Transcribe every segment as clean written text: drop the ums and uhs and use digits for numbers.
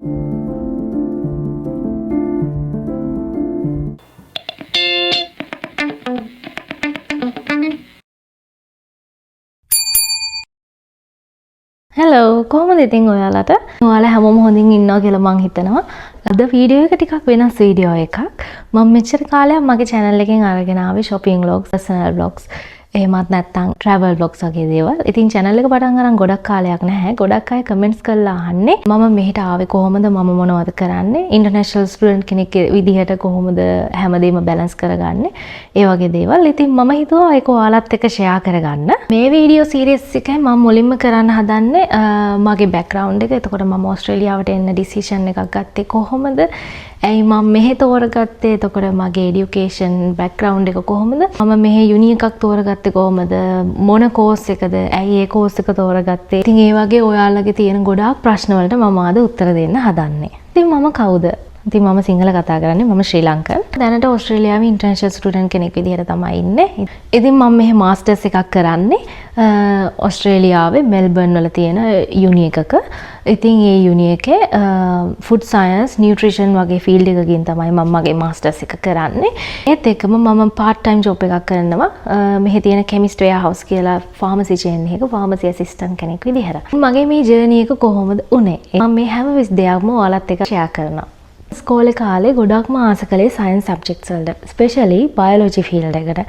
Hello, කොහොමද ඉතින් ඔයාලට? ඔයාලා හැමෝම හොඳින් ඉන්නවා කියලා මං හිතනවා. අද වීඩියෝ එක ටිකක් වෙනස් වීඩියෝ එකක්. මම මෙච්චර කාලයක් මගේ channel එකෙන් අරගෙන ආවේ shopping vlogs, personal vlogs, එහෙමත් නැත්නම් travel vlogs වගේ දේවල්. ඉතින් channel එක පටන් ගන්න ගොඩක් කාලයක් නැහැ. ගොඩක් අය comments කරලා අහන්නේ මම මෙහෙට ආවේ කොහොමද? මම මොනවද කරන්නේ? international student කෙනෙක් විදිහට කොහොමද හැමදේම balance කරගන්නේ? ඒ වගේ දේවල්. ඉතින් මම හිතුවා ඒක ඔයාලත් එක්ක share කරගන්න. මේ වීඩියෝ සීරීස් එකේ මම මුලින්ම කරන්න හදන්නේ මගේ background එක. එතකොට මම ඕස්ට්‍රේලියාවට එන්න decision එකක් ගත්තේ කොහොමද? ඇයි මම මෙහෙ තෝරගත්තේ? එතකොට මගේ education background එක කොහොමද? මම මෙහෙ uni එකක් තෝරගත්තේ කොහොමද? මොන course එකද? ඇයි ඒ course එක තෝරගත්තේ? ඉතින් ඒ වගේ ඔයාලගේ තියෙන ගොඩාක් ප්‍රශ්න වලට මම අද උත්තර දෙන්න හදන්නේ. ඉතින් මම කවුද? ඉතින් මම සිංහල කතා කරන්නේ. මම ශ්‍රී ලංකන්. දැනට ඕස්ට්‍රේලියාවේ ඉන්ටර්නැෂනල් ස්ටුඩන්ට් කෙනෙක් විදිහට තමයි ඉන්නේ. ඉතින් මම මෙහෙ මාස්ටර්ස් එකක් කරන්නේ ඕස්ට්‍රේලියාවේ මෙල්බර්න් වල තියෙන යුනි එකක. ඉතින් ඒ යුනි එකේ ෆුඩ් සයන්ස්, නියුට්‍රිෂන් වගේ ෆීල්ඩ් එකකින් තමයි මම මගේ මාස්ටර්ස් එක කරන්නේ. ඒත් එක්කම මම part time job එකක් කරනවා. මෙහි තියෙන chemist warehouse කියලා pharmacy chain එකක pharmacy assistant කෙනෙක් විදිහට. මගේ මේ journey එක කොහොමද උනේ? මම මේ හැම දෙයක්ම ඔයාලත් එක්ක share කරනවා. ස්කෝලේ කාලේ ගොඩක්ම ආස කළේ සයන්ස් සබ්ජෙක්ට්ස් වලට, ස්පෙෂලි බයොලොජි ෆීල්ඩ් එකට.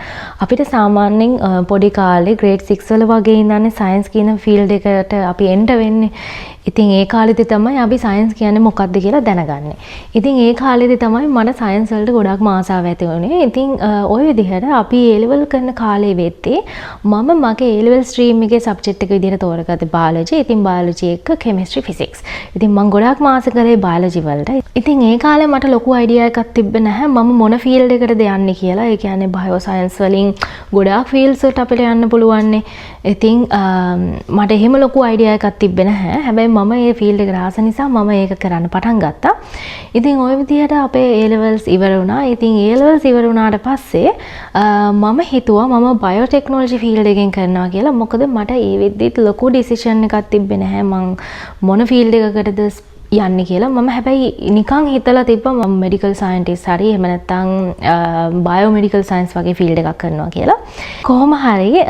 අපිට සාමාන්‍යයෙන් පොඩි කාලේ grade 6 වල වගේ ඉඳන් සයන්ස් කියන ෆීල්ඩ් එකට අපි එන්ටර් වෙන්නේ. ඉතින් ඒ කාලෙදි තමයි අපි සයන්ස් කියන්නේ මොකක්ද කියලා දැනගන්නේ. ඉතින් ඒ කාලෙදි තමයි මට සයන්ස් වලට ගොඩක්ම ආසාව ඇති වුණේ. ඉතින් ওই විදිහට අපි A level කරන කාලේ වෙද්දී මම මගේ A level stream එකේ subject එක විදිහට තෝරගත්තේ biology. ඉතින් biology එක chemistry physics. ඉතින් මම ගොඩක්ම ආස කරේ biology වලට. ඉතින් ඒ කාලේ මට ලොකු idea එකක් තිබ්බේ නැහැ මම මොන field එකටද යන්නේ කියලා. ඒ කියන්නේ bioscience වලින් ගොඩාක් fields වලට අපිට යන්න පුළුවන් නේ. ඉතින් මට එහෙම ලොකු idea එකක් තිබ්බේ නැහැ. හැබැයි මම මේ ෆීල්ඩ් එකට ආස නිසා මම ඒක කරන්න පටන් ගත්තා. ඉතින් ওই විදිහට අපේ A levels ඉවර වුණා. ඉතින් A levels ඉවර වුණාට පස්සේ මම හිතුවා මම බයෝටෙක්නොලොජි ෆීල්ඩ් එකෙන් කරනවා කියලා. මොකද මට ඒ වෙද්දිත් ලොකු ඩිසිෂන් එකක් තිබ්බේ නැහැ. මම මොන ෆීල්ඩ් එකකටද යන්නේ කියලා. මම හැබැයි නිකන් හිතලා තිබ්බා මම මෙඩිකල් සයන්ටිස්ට් හරි එහෙම නැත්නම් බයෝමෙඩිකල් සයන්ස් වගේ ෆීල්ඩ් එකක් කරනවා කියලා. කොහොම හරි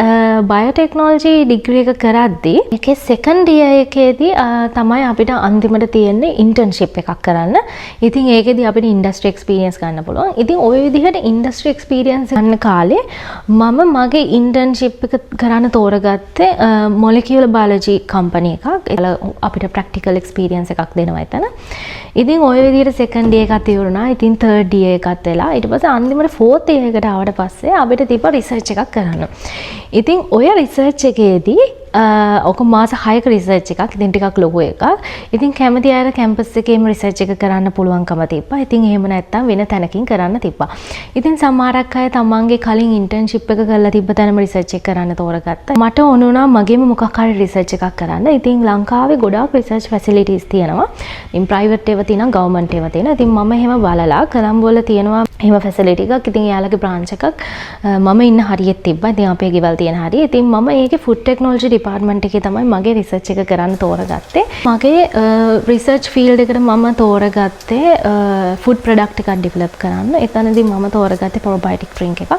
බයෝටෙක්නොලොජි ඩිග්‍රී එක කරද්දී ඒකේ සෙකන්ඩ් ඉයර් එකේදී තමයි අපිට අන්තිමට තියෙන්නේ ඉන්ටර්න්ෂිප් එකක් කරන්න. ඉතින් ඒකෙදී අපිට ඉන්ඩස්ට්‍රි එක්ස්පීරියන්ස් ගන්න පුළුවන්. ඉතින් ওই විදිහට ඉන්ඩස්ට්‍රි එක්ස්පීරියන්ස් ගන්න කාලේ මම මගේ ඉන්ටර්න්ෂිප් එක කරන්න තෝරගත්තේ මොලිකියුලර් බයොලොජි කම්පැනි එකක්. අපිට ප්‍රැක්ටිකල් එක්ස්පීරියන්ස් එකක් දෙනවා. ඉතින් ওই විදිහට සෙකන්ඩ් ඉයර් එකත් ඉවරුණා. ඉතින් තර්ඩ් ඉයර් එකත් වෙලා ඊට පස්සේ අන්තිමට ෆෝර්ත් ඉයර් එකට ආවට පස්සේ අපිට තිබ්බ රිසර්ච් එකක් කරන්න. ඉතින් ඔය රිසර්ච් එකේදී ඔක මාස 6ක රිසර්ච් එකක්. ඉතින් ටිකක් ලොකු එකක්. ඉතින් කැමති අය කැම්පස් එකේම රිසර්ච් එක කරන්න පුළුවන්කම තිබ්බා. ඉතින් එහෙම නැත්තම් වෙන තැනකින් කරන්න තිබ්බා. ඉතින් සමහරක් අය තමන්ගේ කලින් ඉන්ටර්න්ෂිප් එක කරලා තිබ්බ තැනම රිසර්ච් එක කරන්න තෝරගත්තා. මට ඕන වුණා මගේම මොකක් හරි රිසර්ච් එකක් කරන්න. ඉතින් ලංකාවේ ගොඩාක් රිසර්ච් ෆැසිලිටිස් තියෙනවා. ඉතින් ප්‍රයිවට් ඒවා තියෙනවා, ගවර්න්මන්ට් ඒවා තියෙනවා. ඉතින් මම එහෙම බලලා කොළඹ වල තියෙනවා එහෙම ෆැසිලිටි එකක්. ඉතින් එයාලගේ බ්‍රාන්ච් එකක් මම ඉන්න හරියට තිබ්බා. ඉතින් අපේ ගෙවල් තියෙන හරිය. ඉතින් මම ඒකේ ෆුඩ් ටෙක්නොලොජි ඩිපාර්ට්මන්ට් එකේ තමයි මගේ රිසර්ච් එක කරන්න තෝරගත්තේ. මගේ රිසර්ච් ෆීල්ඩ් එකට මම තෝරගත්තේ ෆුඩ් ප්‍රොඩක්ට් එකක් ඩෙවලොප් කරන්න. එතනදී මම තෝරගත්තේ probiotic drink එකක්.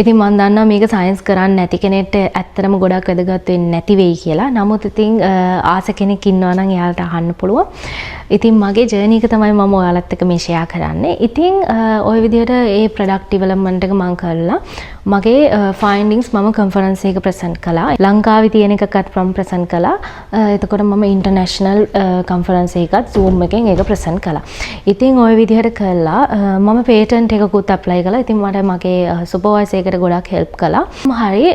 ඉතින් මම දන්නවා මේක සයන්ස් කරන්නේ නැති කෙනෙක්ට ඇත්තටම ගොඩක් වැදගත් වෙන්නේ නැති වෙයි කියලා. නමුත් ඉතින් ආස කෙනෙක් ඉන්නවා නම් එයාලට අහන්න පුළුවන්. ඉතින් මගේ ජර්නි එක තමයි මම ඔයාලත් එක්ක මේ ෂෙයා කරන්නේ. ඉතින් ওই විදිහට ඒ ප්‍රොඩක්ට් ඩෙවලොප්මන්ට් එක මම කරලා මගේ ෆයින්ඩින්ග්ස් මම කන්ෆරන්ස් එකක ප්‍රසන්ට් කළා. ලංකාවේ තියෙන එකකට ප්‍රසන්ට් කළා. එතකොට මම ඉන්ටර්නැෂනල් කන්ෆරන්ස් එකකත් Zoom එකෙන් ඒක ප්‍රසන්ට් කළා. ඉතින් ওই විදිහට කළා මම පේටන්ට් එකකුත් ඇප්ලයි කළා. ඉතින් මට මගේ සුපර්වයිසර් එකට ගොඩක් හෙල්ප් කළා. හරි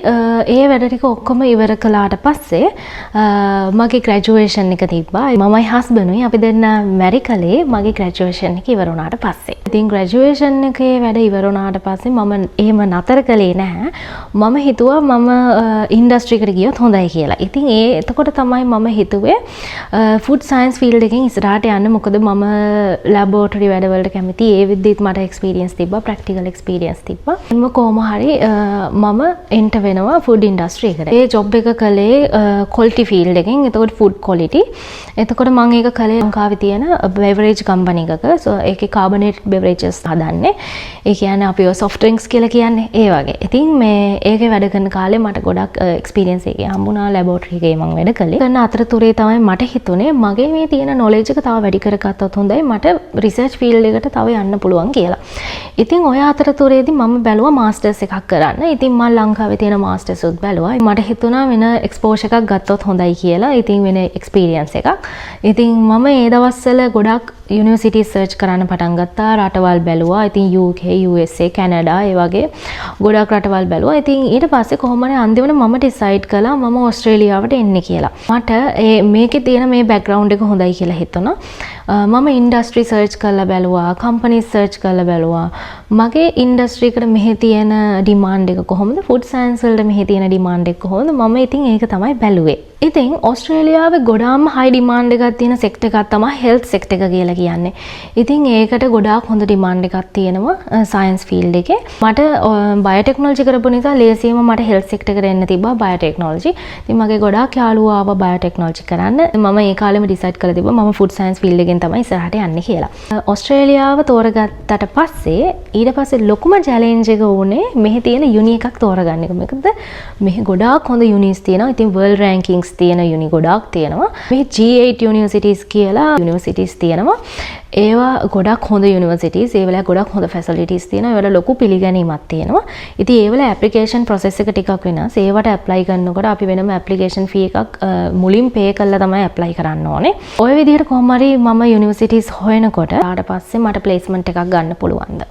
ඒ වැඩ ටික ඔක්කොම ඉවර කළාට පස්සේ මගේ ග්‍රැජුවේෂන් එක තිබ්බා. මමයි හස්බන්ඩ්ුයි අපි දෙන්න මැරි කළේ මගේ ග්‍රැජුවේෂන් එක ඉවර වුණාට පස්සේ. ඉතින් ග්‍රැජුවේෂන් එකේ වැඩ ඉවර වුණාට පස්සේ මම එහෙම නතර කළේ නැහැ. මම හිතුවා මම ඉන්ඩස්ට්‍රි එකට ගියොත් හොඳයි කියලා. ඉතින් එතකොට තමයි මම හිතුවේ ෆුඩ් සයන්ස් ෆීල්ඩ් එකෙන් ඉස්සරහට යන්න. මොකද මම ලැබොරටරි වැඩවලට කැමති. ඒ විදිහට මට එක්ස්පීරියන්ස් තිබ්බා, ප්‍රැක්ටිකල් එක්ස්පීරියන්ස් තිබ්බා. කොහොම හරි මම එන්ටර් වෙනවා ෆුඩ් ඉන්ඩස්ට්‍රි එකට. ඒ ජොබ් එක කළේ ක්වොලිටි ෆීල්ඩ් එකෙන්. එතකොට ෆුඩ් ක්වොලිටි. එතකොට මම ඒක කළේ ලංකාවේ ලංකාවේ තියෙන beverage company එකක. so ඒකේ carbonated beverages හදන්නේ. ඒ කියන්නේ අපි ඔය soft drinks කියලා කියන්නේ ඒ වගේ. ඉතින් මේ ඒකේ වැඩ කරන කාලේ මට ගොඩක් experience එකේ හම්බුණා laboratory එකේ මම වැඩ කළේ. කරන අතරතුරේ තමයි මට හිතුනේ මගේ මේ තියෙන knowledge එක තව වැඩි කරගත්තොත් හොඳයි. මට research field එකට තව යන්න පුළුවන් කියලා. ඉතින් ඔය අතරතුරේදී මම බැලුවා masters එකක් කරන්න. ඉතින් මම ලංකාවේ තියෙන masters උත් බැලුවා. මට හිතුණා වෙන exposure එකක් ගත්තොත් හොඳයි කියලා. ඉතින් වෙන experience එකක්. ඉතින් මම ඒ දවස්වල ගොඩක් university search කරන්න පටන් ගත්තා. රටවල් බැලුවා. ඉතින් UK, USA, Canada ඒ වගේ ගොඩක් රටවල් බැලුවා. ඉතින් ඊට පස්සේ කොහොම හරි අන්තිමට මම decide කළා මම ඕස්ට්‍රේලියාවට එන්නේ කියලා. මට මේකේ තියෙන මේ background එක හොඳයි කියලා හිතුණා. මම industry search කරලා බැලුවා, companies search කරලා බැලුවා. මගේ industry එකට මෙහි තියෙන demand එක කොහොමද? food science වලට මෙහි තියෙන demand එක කොහොමද? මම ඉතින් ඒක තමයි බැලුවේ. ඉතින් ඕස්ට්‍රේලියාවේ ගොඩාක් high demand එකක් තියෙන sector එකක් තමයි health sector එක කියලා කියන්නේ. ඉතින් ඒකට ගොඩාක් හොඳ demand එකක් තියෙනවා science field එකේ. මට biotechnology කරපු නිසා ලේසියෙම මට health sector එකට එන්න තිබ්බා biotechnology. ඉතින් මගේ ගොඩාක් යාළුවෝ ආවා biotechnology කරන්න. මම ඒ කාලෙම decide කරලා තිබ්බා මම food science field එකෙන් තමයි ඉස්සරහට යන්නේ කියලා. ඕස්ට්‍රේලියාව තෝරගත්තට පස්සේ ඊට පස්සේ ලොකුම challenge එක උනේ මෙහි තියෙන uni එකක් තෝරගන්න එක. මොකද මෙහි ගොඩාක් හොඳ unis තියෙනවා. ඉතින් world rankings තියෙන uni ගොඩාක් තියෙනවා. මේ G8 universities කියලා universities තියෙනවා. ඒවා ගොඩක් හොඳ universities. ඒවල ගොඩක් හොඳ facilities තියෙනවා. ඒවල ලොකු පිළිගැනීමක් තියෙනවා. ඉතින් ඒවල application process එක ටිකක් වෙනස්. ඒවට apply කරනකොට අපි වෙනම application fee එකක් මුලින් pay කරලා තමයි apply කරන්න ඕනේ. ඔය විදිහට කොහොම හරි මම universities හොයනකොට ඊට පස්සේ මට placement එකක් ගන්න පුළුවන්ද?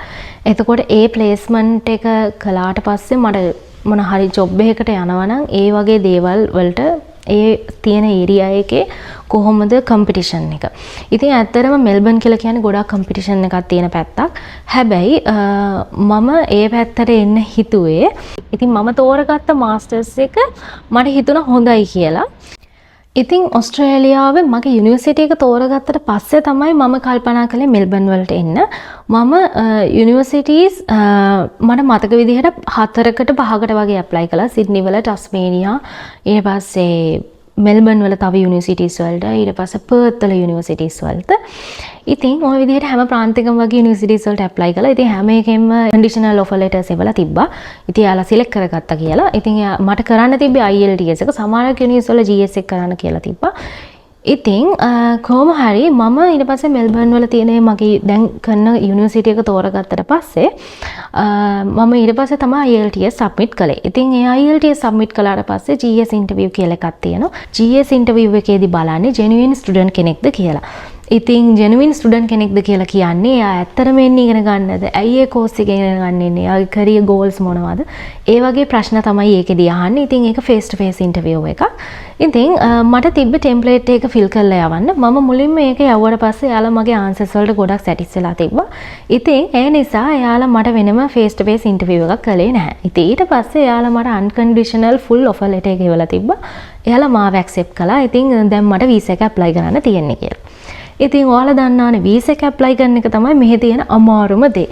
එතකොට ඒ placement එක කළාට පස්සේ මට මොන හරි job එකකට යනවා නම් ඒ වගේ දේවල් වලට ඒ තියෙන ඒරියා එකේ කොහොමද කම්පිටිෂන් එක. ඉතින් ඇත්තටම මෙල්බන් කියලා කියන්නේ ගොඩාක් කම්පිටිෂන් එකක් තියෙන පැත්තක්. හැබැයි මම ඒ පැත්තට එන්න හිතුවේ. ඉතින් මම තෝරගත්ත මාස්ටර්ස් එක මට හිතුණා හොඳයි කියලා. ඉතින් ඕස්ට්‍රේලියාවේ මගේ යුනිවර්සිටි එක තෝරගත්තට පස්සේ තමයි මම කල්පනා කළේ මෙල්බන් වලට එන්න. මම යුනිවර්සිටීස් මට මතක විදිහට 4කට 5කට වගේ ඇප්ලයි කළා. සිඩ්නි වල, ටස්මේනියා, ඊට පස්සේ මෙල්බන් වල තව යුනිවර්සිටීස් වලට, ඊට පස්සේ පර්ත් වල යුනිවර්සිටීස් වලට. ඉතින් ওই විදිහට හැම ප්‍රාන්තිකම වගේ යුනිවර්සිටීස් වලට ඇප්ලයි කළා. ඉතින් හැම එකෙම කන්ඩිෂනල් ඔෆර් ලෙටර්ස් එවලා තිබ්බා. ඉතින් යාලා සිලෙක්ට් කරගත්තා කියලා. ඉතින් මට කරන්න තිබ්බේ IELTS එක. සමහරක් යුනිවර්සිටි වල GS එක කරන්න කියලා තිබ්බා. ඉතින් කොහොම හරි මම ඊට පස්සේ මෙල්බන් වල තියෙන මගේ දැන් කරන යුනිවර්සිටි එක තෝරගත්තට පස්සේ මම ඊට පස්සේ තමයි IELTS සබ්මිට් කළේ. ඉතින් ඒ IELTS සබ්මිට් කළාට පස්සේ GS ඉන්ටර්විව් කියලා එකක් තියෙනවා. GS ඉන්ටර්විව් එකේදී බලන්නේ genuine student කෙනෙක්ද කියලා. ඉතින් genuine student කෙනෙක්ද කියලා කියන්නේ එයා ඇත්තටම එන්නේ ඉගෙන ගන්නද? ඇයි ඒ course එක ඉගෙන ගන්න ඉන්නේ? එයාගේ career goals මොනවද? ඒ වගේ ප්‍රශ්න තමයි ඒකෙදී අහන්නේ. ඉතින් ඒක face to face interview එකක්. ඉතින් මට තිබ්බ template එක fill කරලා යවන්න. මම මුලින්ම ඒක යවුවට පස්සේ එයාලා මගේ answers වලට ගොඩක් satisfied වෙලා තිබ්බා. ඉතින් ඒ නිසා එයාලා මට වෙනම face to face interview එකක් කළේ නැහැ. ඉතින් ඊට පස්සේ එයාලා මට unconditional full offer letter එක එවලා තිබ්බා. එයාලා මාව accept කළා. ඉතින් දැන් මට visa එක apply කරන්න තියෙන්නේ කියලා. ඉතින් ඔයාලා දන්නවනේ visa එක apply කරන එක තමයි මෙහි තියෙන අමාරුම දේ.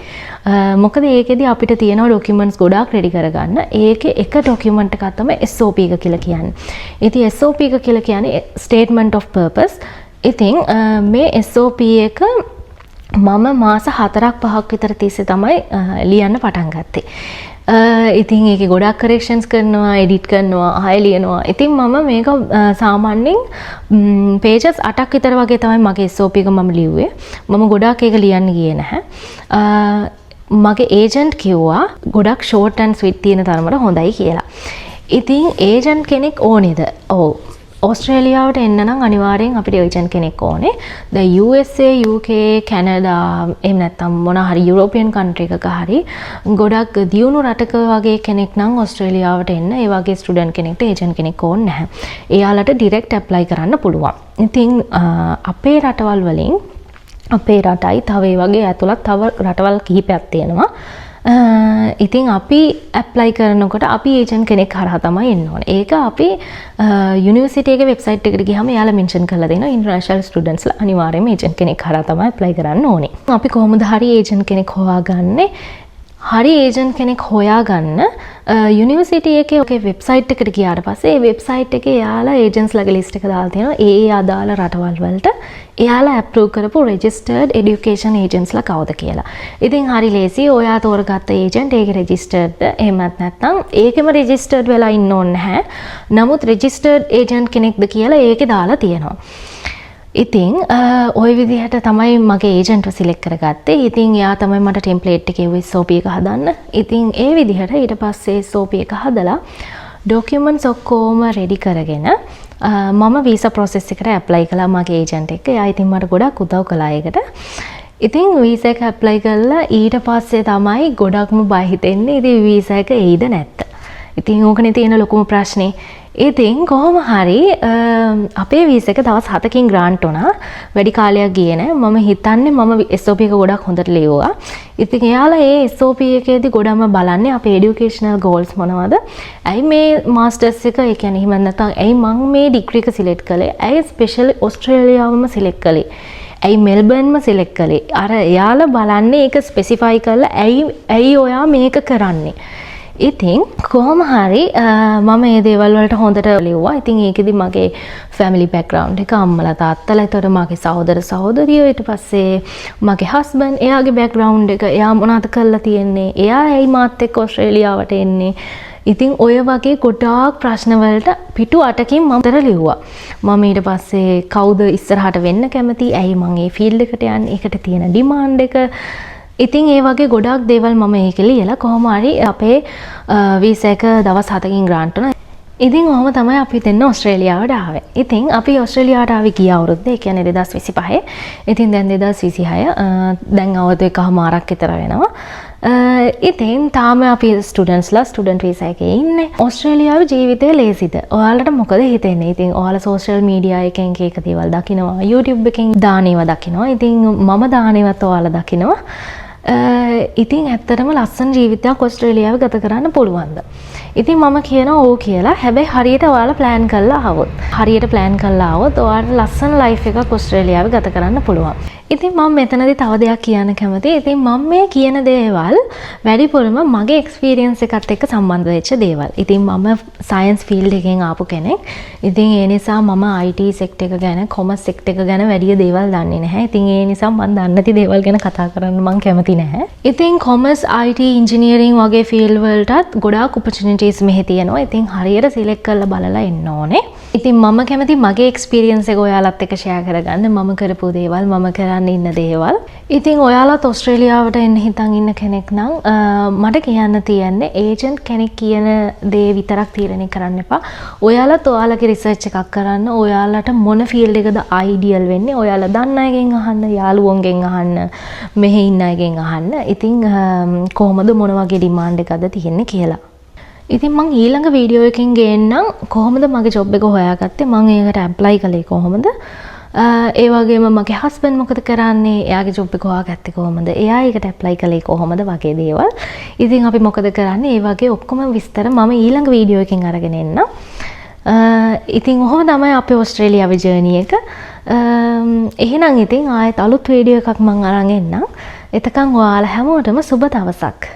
මොකද ඒකෙදි අපිට තියෙන documents ගොඩාක් ready කරගන්න. ඒකේ එක document එකක් තමයි SOP එක කියලා කියන්නේ. ඉතින් SOP එක කියලා කියන්නේ statement of purpose. ඉතින් මේ SOP එක මම මාස 4ක් 5ක් විතර තිස්සේ තමයි ලියන්න පටන් ගත්තේ. ඉතින් ඒකේ ගොඩක් corrections කරනවා, edit කරනවා, ආයෙ ලියනවා. ඉතින් මම මේක සාමාන්‍යයෙන් pages 8ක් විතර වගේ තමයි මගේ SOP එක මම ලිව්වේ. මම ගොඩක් ඒක ලියන්න ගියේ නැහැ. මගේ agent කිව්වා ගොඩක් short and sweet තියෙන තරමට හොඳයි කියලා. ඉතින් agent කෙනෙක් ඕනේද? ඔව්. ඕස්ට්‍රේලියාවට එන්න නම් අනිවාර්යෙන් අපිට ඒජන්ට් කෙනෙක් ඕනේ. දැන් USA, UK, Canada එහෙම නැත්නම් මොන හරි යුරෝපියන් කන්ට්‍රි එකක හරි ගොඩක් දියුණු රටක වගේ කෙනෙක් නම් ඕස්ට්‍රේලියාවට එන්න ඒ වගේ ස්ටුඩන්ට් කෙනෙක්ට ඒජන්ට් කෙනෙක් ඕනේ නැහැ. එයාලට ඩිරෙක්ට් ඇප්ලයි කරන්න පුළුවන්. ඉතින් අපේ රටවල් වලින් අපේ රටයි තව ඒ වගේ ඇතුළත් තව රටවල් කිහිපයක් තියෙනවා. ඉතින් අපි ඇප්ලයි කරනකොට අපි ඒජන්ට් කෙනෙක් හරහා තමයි එන්න ඕනේ. ඒක අපි යුනිවර්සිටි එකේ වෙබ්සයිට් එකට ගියාම එයාලා මෙන්ෂන් කරලා දෙනවා ඉන්ටර්නැෂනල් ස්ටුඩන්ට්ස්ලා අනිවාර්යයෙන්ම ඒජන්ට් කෙනෙක් හරහා තමයි ඇප්ලයි කරන්න ඕනේ. අපි කොහොමද හරි ඒජන්ට් කෙනෙක් හොයාගන්නේ? හරි ඒජන්ට් කෙනෙක් හොයාගන්න යුනිවර්සිටි එකේ ඔකේ වෙබ්සයිට් එකට ගියාට පස්සේ ඒ වෙබ්සයිට් එකේ එයාලා ඒජන්ට්ස්ලාගේ ලිස්ට් එක දාලා තියෙනවා ඒ අදාළ රටවල් වලට එයාලා අප්‍රූව් කරපු රෙජිස්ටර්ඩ් এডুকেෂන් ඒජන්ට්ස්ලා කවුද කියලා. ඉතින් හරි ලේසි ඔයා තෝරගත්ත ඒජන්ට් ඒක රෙජිස්ටර්ඩ්ද එහෙමත් නැත්නම් ඒකෙම රෙජිස්ටර්ඩ් වෙලා ඉන්න ඕනේ නැහැ. නමුත් රෙජිස්ටර්ඩ් ඒජන්ට් කෙනෙක්ද කියලා ඒකේ දාලා තියෙනවා. ඉතින් ওই විදිහට තමයි මගේ ඒජන්ට්ව සිලෙක්ට් කරගත්තේ. ඉතින් එයා තමයි මට ටෙම්ප්ලේට් එකේ SOP එක හදන්න. ඉතින් ඒ විදිහට ඊට පස්සේ SOP එක හදලා ඩොකියුමන්ට්ස් ඔක්කොම රෙඩි කරගෙන මම වීසා ප්‍රොසෙස් එකට ඇප්ලයි කළා මගේ ඒජන්ට් එක්ක. එයා ඉතින් මට ගොඩක් උදව් කළා ඒකට. ඉතින් වීසා එක ඇප්ලයි කළා ඊට පස්සේ තමයි ගොඩක්ම බය හිතෙන්නේ. ඉතින් වීසා එක එයිද නැත්ද? ඉතින් ඕකනේ තියෙන ලොකුම ප්‍රශ්නේ. ඉතින් කොහොම හරි අපේ වීසා එක දවස් 7කින් ග්‍රාන්ට් වුණා. වැඩි කාලයක් ගියේ නෑ. මම හිතන්නේ මම SOP එක ගොඩක් හොඳට ලියුවා. ඉතින් එයාලා ඒ SOP එකේදී ගොඩක්ම බලන්නේ අපේ এডুকেෂනල් ගෝල්ස් මොනවද? ඇයි මේ මාස්ටර්ස් එක ඒ කියන්නේ එහෙම නැත්නම් ඇයි මම මේ ඩිග්‍රී එක සිලෙක්ට් කළේ? ඇයි ස්පෙෂලි ඕස්ට්‍රේලියාවම සිලෙක්ට් කළේ? ඇයි මෙල්බර්න්ම සිලෙක්ට් කළේ? අර එයාලා බලන්නේ ඒක ස්පෙસિෆයි කරලා ඇයි ඔයා මේක කරන්නේ? ඉතින් කොහොම හරි මම මේ දේවල් වලට හොඳට ලිව්වා. ඉතින් ඒකෙදි මගේ ෆැමිලි බෑග්ග්‍රවුන්ඩ් එක අම්මලා තාත්තලා ඒතර මගේ සහෝදර සහෝදරියෝ ඊට පස්සේ මගේ හස්බන්ඩ් එයාගේ බෑග්ග්‍රවුන්ඩ් එක එයා මොනවද කරලා තියෙන්නේ? එයා ඇයි මාත් එක්ක ඕස්ට්‍රේලියාවට එන්නේ? ඉතින් ඔය වගේ ගොඩාක් ප්‍රශ්න වලට පිටු 8කින් මම උත්තර ලිව්වා. මම ඊට පස්සේ කවුද ඉස්සරහට වෙන්න කැමති? ඇයි මම මේ ෆීල්ඩ් එකට යන්නේ? ඒකට තියෙන ඩිමාන්ඩ් එක ඉතින් ඒ වගේ ගොඩක් දේවල් මම ඒකේ ලියලා කොහොම හරි අපේ වීසා එක දවස් 7කින් ග්‍රාන්ට් වුණා. ඉතින් ඔහොම තමයි අපි දෙන්න ඕස්ට්‍රේලියාවට ආවේ. ඉතින් අපි ඕස්ට්‍රේලියාවට ආවේ ගිය අවුරුද්දේ, ඒ කියන්නේ 2025. ඉතින් දැන් 2026 දැන් අවුරුදු එකමාරක් විතර වෙනවා. ඉතින් තාම අපි ස්ටුඩන්ට්ස්ලා ස්ටුඩන්ට් වීසා එකේ ඉන්නේ. ඕස්ට්‍රේලියාවේ ජීවිතය ලේසිද? ඔයාලට මොකද හිතෙන්නේ? ඉතින් ඔයාලා සෝෂල් මීඩියා එකෙන් එක දේවල් දකිනවා, YouTube එකෙන් දාන ඒවා දකිනවා. ඉතින් මම දාන ඒවාත් ඔයාලා දකිනවා. ඉතින් ඇත්තටම ලස්සන ජීවිතයක් ඕස්ට්‍රේලියාවේ ගත කරන්න පුළුවන්ද? ඉතින් මම කියනවා ඕ කියලා. හැබැයි හරියට ඔයාලා ප්ලෑන් කරලා ආවොත්. හරියට ප්ලෑන් කරලා ආවොත් ඔයාලට ලස්සන ලයිෆ් එකක් ඕස්ට්‍රේලියාවේ ගත කරන්න පුළුවන්. ඉතින් මම මෙතනදී තව දෙයක් කියන්න කැමතියි. ඉතින් මම මේ කියන දේවල් වැඩිපුරම මගේ එක්ස්පීරියන්ස් එකත් එක්ක සම්බන්ධ වෙච්ච දේවල්. ඉතින් මම සයන්ස් ෆීල්ඩ් එකෙන් ආපු කෙනෙක්. ඉතින් ඒ නිසා මම IT සෙක්ටර් එක ගැන, කොමර්ස් සෙක්ටර් එක ගැන වැඩි දේවල් දන්නේ නැහැ. ඉතින් ඒ නිසා මම දන්නේ නැති දේවල් ගැන කතා කරන්න මම කැමති නැහැ. ඉතින් කොමර්ස්, IT, ඉන්ජිනියරින් වගේ ෆීල්ඩ් වලටත් ගොඩාක් ඔපචුනිටිස් මෙහි තියෙනවා. ඉතින් හරියට සිලෙක්ට් කරලා බලලා එන්න ඕනේ. ඉතින් මම කැමති මගේ එක්ස්පීරියන්ස් එක ඔයාලත් එක්ක ෂෙයා කරගන්න. මම කරපු දේවල්, මම කරන්න ඉන්න දේවල්. ඉතින් ඔයාලත් ඕස්ට්‍රේලියාවට එන්න හිතන් ඉන්න කෙනෙක් නම් මට කියන්න තියෙන්නේ ඒජන්ට් කෙනෙක් කියන දේ විතරක් තීරණය කරන්න එපා. ඔයාලත් ඔයාලගේ රිසර්ච් එකක් කරන්න. ඔයාලට මොන ෆීල්ඩ් එකද අයිඩියල් වෙන්නේ? ඔයාලා දන්න අයගෙන් අහන්න, යාළුවෝන්ගෙන් අහන්න, මෙහි ඉන්න අයගෙන් අහන්න. ඉතින් කොහොමද මොන වගේ ඩිමාන්ඩ් එකක්ද තියෙන්නේ කියලා. ඉතින් මං ඊළඟ වීඩියෝ එකකින් ගේන්නම් කොහොමද මගේ ජොබ් එක හොයාගත්තේ, මං ඒකට ඇප්ලයි කළේ කොහොමද, ඒ වගේම මගේ හස්බන්ඩ් මොකද කරන්නේ, එයාගේ ජොබ් එක හොයාගත්තේ කොහොමද, එයා ඒකට ඇප්ලයි කළේ කොහොමද වගේ දේවල්. ඉතින් අපි මොකද කරන්නේ, ඒ වගේ ඔක්කොම විස්තර මම ඊළඟ වීඩියෝ එකකින් අරගෙන එන්නම්. ඉතින් ඔහොම තමයි අපේ ඕස්ට්‍රේලියාවේ ජර්නි එක. එහෙනම් ඉතින් ආයෙත් අලුත් වීඩියෝ එකක් මං අරන් එන්නම්. එතකන් ඔයාලා හැමෝටම සුබ දවසක්.